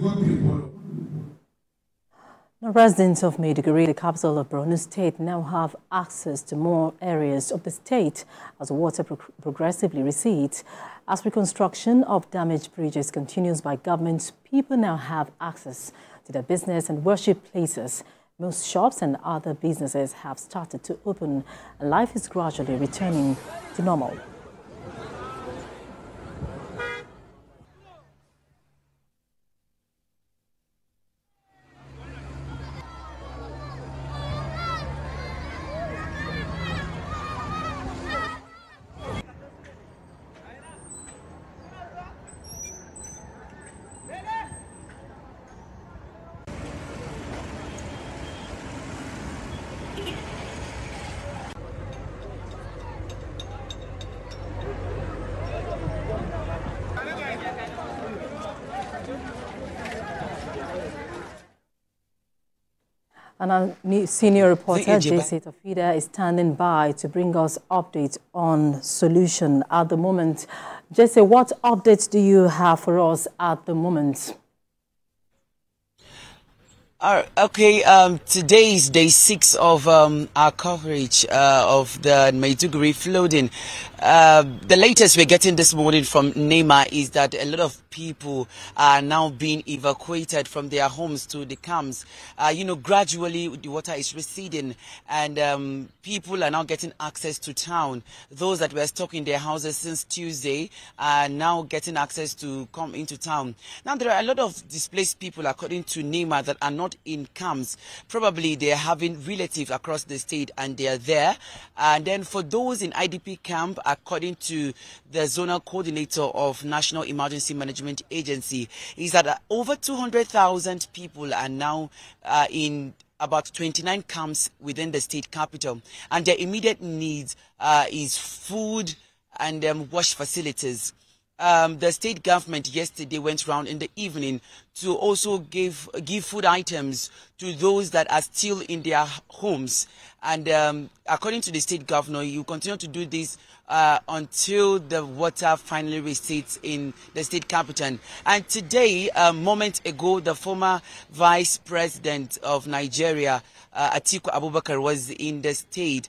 good people. Now, residents of MAIDUGURI, the capital of Borno State, now have access to more areas of the state as water progressively recedes. As reconstruction of damaged bridges continues by government, people now have access to their business and worship places. Most shops and other businesses have started to open, and life is gradually returning to normal. And our new senior reporter, JC Tafida, is standing by to bring us updates on solution at the moment. JC, what updates do you have for us at the moment? Okay, today is day 6 of our coverage of the MAIDUGURI flooding. The latest we're getting this morning from NEMA is that a lot of people are now being evacuated from their homes to the camps. Gradually the water is receding, and people are now getting access to town. Those that were stuck in their houses since Tuesday are now getting access to come into town. Now, there are a lot of displaced people, according to NEMA, that are not in camps. Probably they are having relatives across the state and they are there. And then for those in IDP camp, according to the zonal coordinator of National Emergency Management Agency, is that over 200,000 people are now in about 29 camps within the state capital, and their immediate needs is food and wash facilities. The state government yesterday went round in the evening to also give food items to those that are still in their homes. And according to the state governor, you continue to do this until the water finally recedes in the state capital. And today, a moment ago, the former vice president of Nigeria, Atiku Abubakar, was in the state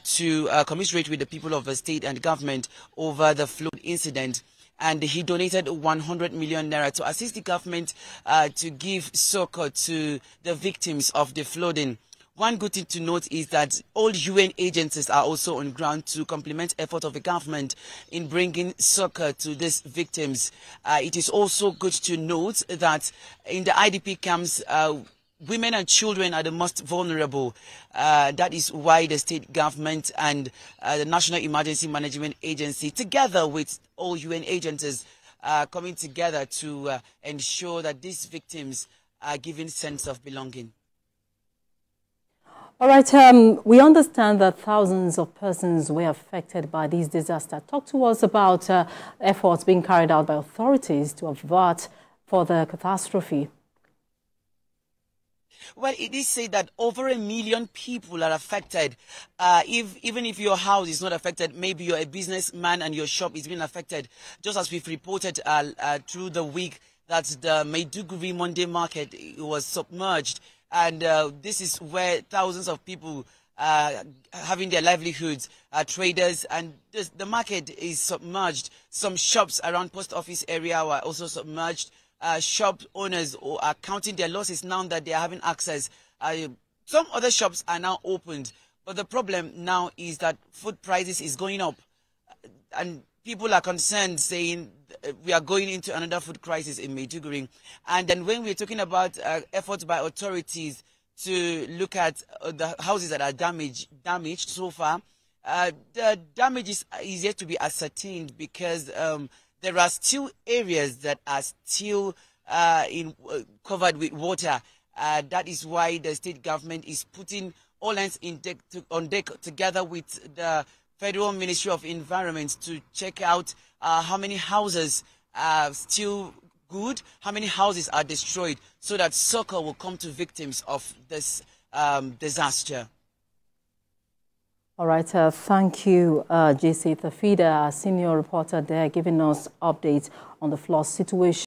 to commiserate with the people of the state and government over the flood incident. And he donated 100 million naira to assist the government to give succor to the victims of the flooding. One good thing to note is that all UN agencies are also on ground to complement effort of the government in bringing succor to these victims. It is also good to note that in the IDP camps, women and children are the most vulnerable. That is why the state government and the National Emergency Management Agency, together with all UN agencies, are coming together to ensure that these victims are given sense of belonging. All right, we understand that thousands of persons were affected by this disaster. Talk to us about efforts being carried out by authorities to avert further catastrophe. Well, it is said that over 1 million people are affected. Even if your house is not affected, maybe you're a businessman and your shop is being affected. Just as we've reported through the week that the MAIDUGURI Monday market was submerged. And this is where thousands of people having their livelihoods, traders, and the market is submerged. Some shops around post office area were also submerged. Shop owners are counting their losses now that they are having access. Some other shops are now opened, but the problem now is that food prices is going up, and people are concerned, saying we are going into another food crisis in MAIDUGURI. And then when we're talking about efforts by authorities to look at the houses that are damaged so far, the damage is yet to be ascertained, because there are still areas that are still covered with water. That is why the state government is putting all hands on deck together with the Federal Ministry of Environment to check out how many houses are still good, how many houses are destroyed, so that succor will come to victims of this disaster. All right, thank you, JC Tafida, senior reporter there, giving us updates on the flood situation.